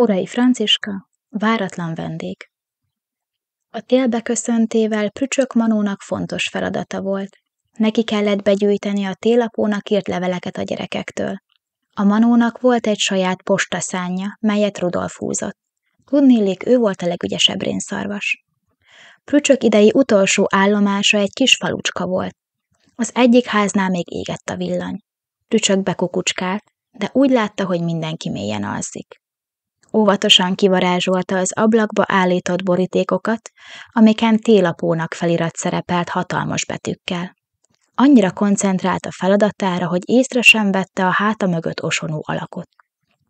Órai Franciska, váratlan vendég. A tél beköszöntével Prücsök Manónak fontos feladata volt. Neki kellett begyűjteni a télapónak írt leveleket a gyerekektől. A Manónak volt egy saját postaszánja, melyet Rudolf húzott. Tudniillik, ő volt a legügyesebb rénszarvas. Prücsök idei utolsó állomása egy kis falucska volt. Az egyik háznál még égett a villany. Prücsök bekukucskált, de úgy látta, hogy mindenki mélyen alszik. Óvatosan kivarázsolta az ablakba állított borítékokat, amiken télapónak felirat szerepelt hatalmas betűkkel. Annyira koncentrált a feladatára, hogy észre sem vette a háta mögött osonó alakot.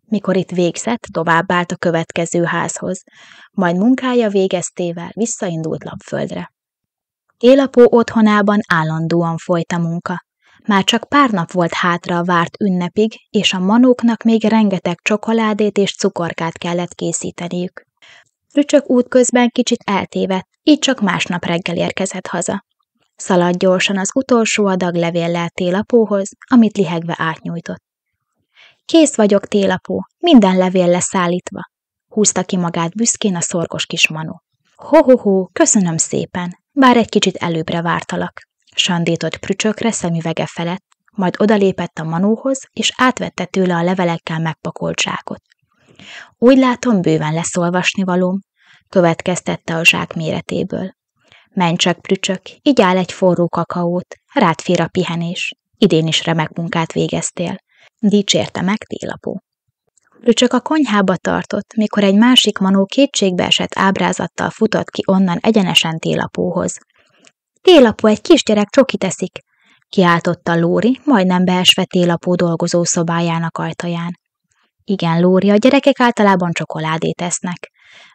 Mikor itt végzett, továbbált a következő házhoz, majd munkája végeztével visszaindult Lapföldre. Télapó otthonában állandóan folyt a munka. Már csak pár nap volt hátra a várt ünnepig, és a Manóknak még rengeteg csokoládét és cukorkát kellett készíteniük. Prücsök útközben kicsit eltévedt, így csak másnap reggel érkezett haza. Szaladt gyorsan az utolsó adag levéllel télapóhoz, amit lihegve átnyújtott. Kész vagyok, télapó, minden levél leszállítva, húzta ki magát büszkén a szorgos kis Manó. Ho-ho-ho, köszönöm szépen, bár egy kicsit előbbre vártalak, sandított Prücsökre szemüvege felett, majd odalépett a Manóhoz, és átvette tőle a levelekkel megpakolt zsákot. Úgy látom, bőven lesz olvasnivalóm, következtette a zsák méretéből. Menj csak, Prücsök, így áll egy forró kakaót, rád fér a pihenés. Idén is remek munkát végeztél, dicsérte meg télapó. Prücsök a konyhába tartott, mikor egy másik Manó kétségbeesett ábrázattal futott ki onnan egyenesen télapóhoz. Télapó, egy kisgyerek csokit eszik, kiáltotta Lóri, majdnem beesve télapó dolgozó szobájának ajtaján. Igen, Lóri, a gyerekek általában csokoládét esznek,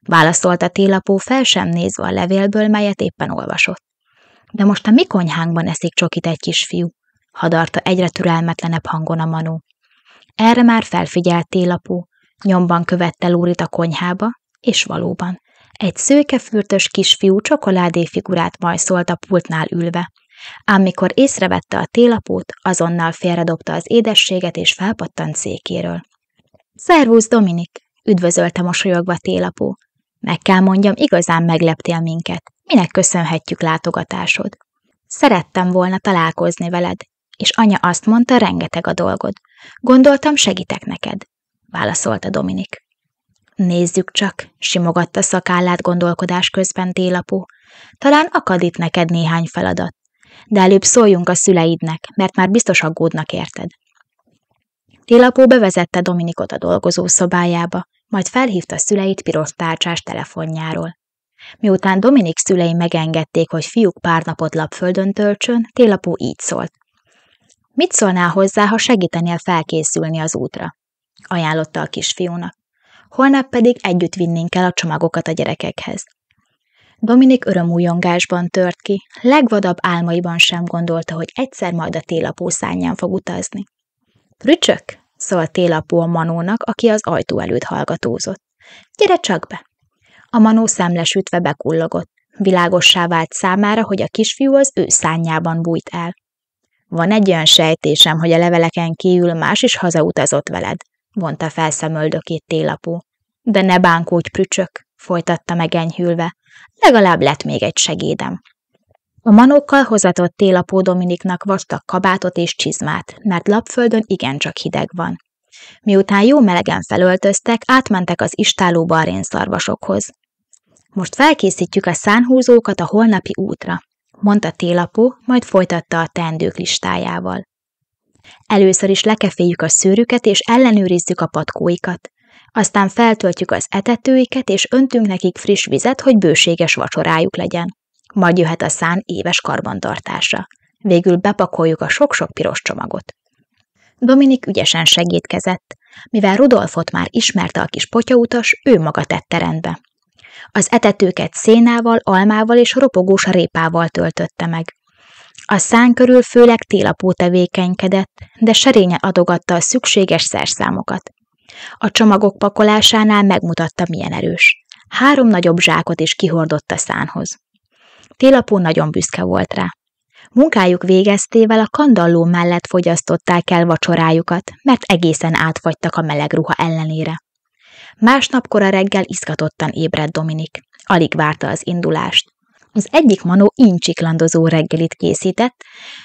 válaszolta télapó fel sem nézve a levélből, melyet éppen olvasott. De most a mi konyhánkban eszik csokit egy kisfiú, hadarta egyre türelmetlenebb hangon a Manó. Erre már felfigyelt télapó, nyomban követte Lórit a konyhába, és valóban, egy szőkefürtös kisfiú csokoládéfigurát majszolt a pultnál ülve, ám mikor észrevette a télapót, azonnal félredobta az édességet és felpattant székéről. Szervusz, Dominik, üdvözölte mosolyogva télapó. Meg kell mondjam, igazán megleptél minket. Minek köszönhetjük látogatásod? Szerettem volna találkozni veled, és anya azt mondta, rengeteg a dolgod. Gondoltam, segítek neked, válaszolta Dominik. Nézzük csak, simogatta szakállát gondolkodás közben télapó. Talán akad itt neked néhány feladat, de előbb szóljunk a szüleidnek, mert már biztos aggódnak érted. Télapó bevezette Dominikot a dolgozó szobájába, majd felhívta szüleit piros tárcsás telefonjáról. Miután Dominik szülei megengedték, hogy fiúk pár napot Lapföldön töltsön, télapó így szólt. Mit szólnál hozzá, ha segítenél felkészülni az útra? Ajánlotta a kisfiúnak. Holnap pedig együtt vinnénk el a csomagokat a gyerekekhez. Dominik örömújongásban tört ki, legvadabb álmaiban sem gondolta, hogy egyszer majd a télapó szárnyán fog utazni. Prücsök, szólt télapó a Manónak, aki az ajtó előtt hallgatózott. Gyere csak be! A Manó szemlesütve bekullogott. Világossá vált számára, hogy a kisfiú az ő szárnyában bújt el. Van egy olyan sejtésem, hogy a leveleken kívül más is hazautazott veled, mondta felszemöldökét télapó. De ne bánkódj, Prücsök, folytatta megenyhülve, legalább lett még egy segédem. A Manókkal hozatott télapó Dominiknak vastag kabátot és csizmát, mert Lapföldön igencsak hideg van. Miután jó melegen felöltöztek, átmentek az istállóba a rénszarvasokhoz. Most felkészítjük a szánhúzókat a holnapi útra, mondta télapó, majd folytatta a teendők listájával. Először is lekeféljük a szőrüket és ellenőrizzük a patkóikat. Aztán feltöltjük az etetőiket és öntünk nekik friss vizet, hogy bőséges vacsorájuk legyen. Majd jöhet a szán éves karbantartása. Végül bepakoljuk a sok-sok piros csomagot. Dominik ügyesen segítkezett. Mivel Rudolfot már ismerte a kis potyautas, ő maga tette rendbe. Az etetőket szénával, almával és ropogós répával töltötte meg. A szán körül főleg télapó tevékenykedett, de serényen adogatta a szükséges szerszámokat. A csomagok pakolásánál megmutatta, milyen erős. 3 nagyobb zsákot is kihordott a szánhoz. Télapó nagyon büszke volt rá. Munkájuk végeztével a kandalló mellett fogyasztották el vacsorájukat, mert egészen átfagytak a meleg ruha ellenére. Másnap kora reggel izgatottan ébredt Dominik. Alig várta az indulást. Az egyik manó incsiklandozó reggelit készített,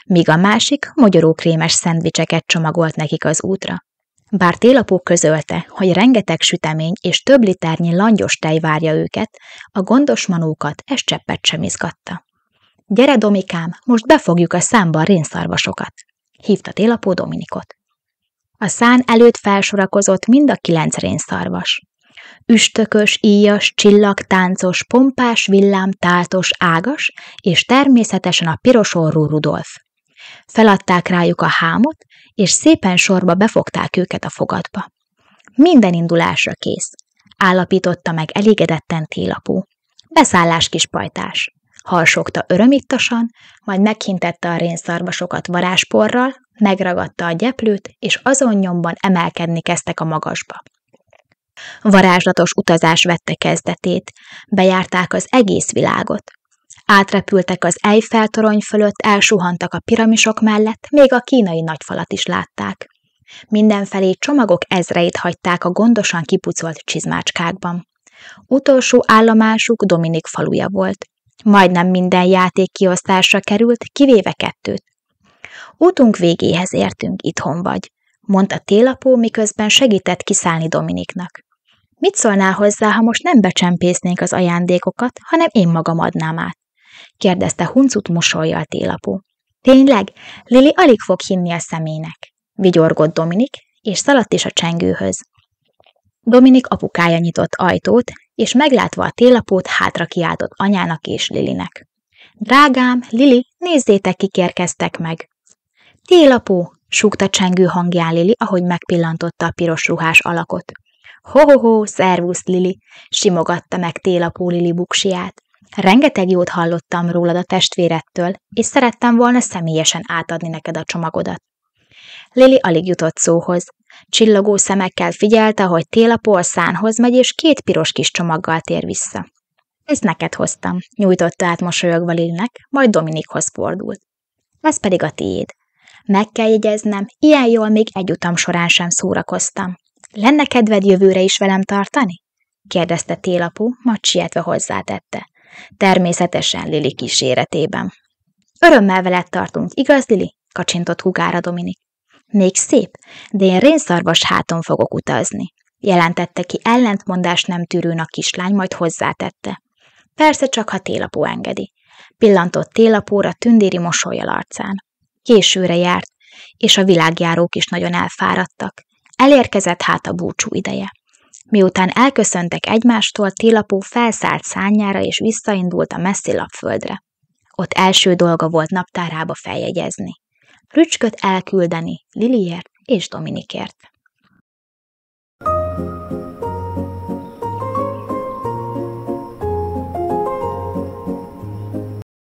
míg a másik mogyorókrémes szendvicseket csomagolt nekik az útra. Bár Télapó közölte, hogy rengeteg sütemény és több liternyi langyos tej várja őket, a gondos manókat ez cseppet sem izgatta. Gyere, Domikám, most befogjuk a szánba a rénszarvasokat, hívta Télapó Dominikot. A szán előtt felsorakozott mind a 9 rénszarvas. Üstökös, íjas, csillagtáncos, pompás, villám, táltos, ágas, és természetesen a piros orrú Rudolf. Feladták rájuk a hámot, és szépen sorba befogták őket a fogatba. Minden indulásra kész, állapította meg elégedetten Télapó. Beszállás, kis pajtás, harsogta örömittasan, majd meghintette a rénszarvasokat varázsporral, megragadta a gyeplőt, és azon nyomban emelkedni kezdtek a magasba. Varázslatos utazás vette kezdetét, bejárták az egész világot. Átrepültek az Eiffel-torony fölött, elsuhantak a piramisok mellett, még a kínai nagyfalat is látták. Mindenfelé csomagok ezreit hagyták a gondosan kipucolt csizmácskákban. Utolsó állomásuk Dominik faluja volt. Majdnem minden játék kiosztásra került, kivéve 2. Útunk végéhez értünk, itthon vagy, mondta Télapó, miközben segített kiszállni Dominiknak. Mit szólnál hozzá, ha most nem becsempésznénk az ajándékokat, hanem én magam adnám át? Kérdezte huncut mosollyal Télapó. Tényleg? Lili alig fog hinni a szemének, vigyorgott Dominik, és szaladt is a csengőhöz. Dominik apukája nyitott ajtót, és meglátva a Télapót hátra kiáltott anyának és Lilinek. Drágám, Lili, nézzétek, kik érkeztek meg! Télapó, súgta csengő hangján Lili, ahogy megpillantotta a piros ruhás alakot. Ho-ho-ho, szervusz, Lili, simogatta meg Télapó Lili buksiját. Rengeteg jót hallottam rólad a testvérettől, és szerettem volna személyesen átadni neked a csomagodat. Lili alig jutott szóhoz. Csillogó szemekkel figyelte, hogy Télapó a szánhoz megy, és 2 piros kis csomaggal tér vissza. Ezt neked hoztam, nyújtotta át mosolyogva Lilinek, majd Dominikhoz fordult. Ez pedig a tiéd. Meg kell jegyeznem, ilyen jól még egy utam során sem szórakoztam. Lenne kedved jövőre is velem tartani? Kérdezte Télapó, majd sietve hozzátette. Természetesen Lili kíséretében. Örömmel veled tartunk, igaz, Lili? Kacsintott húgára Dominik. Még szép, de én rénszarvas háton fogok utazni, jelentette ki ellentmondást nem tűrőn a kislány, majd hozzátette. Persze csak, ha Télapó engedi. Pillantott Télapóra tündéri mosollyal arcán. Későre járt, és a világjárók is nagyon elfáradtak. Elérkezett hát a búcsú ideje. Miután elköszöntek egymástól, Télapó felszállt szárnyára és visszaindult a messzi lapföldre. Ott első dolga volt naptárába feljegyezni. Prücsköt elküldeni Liliért és Dominikért.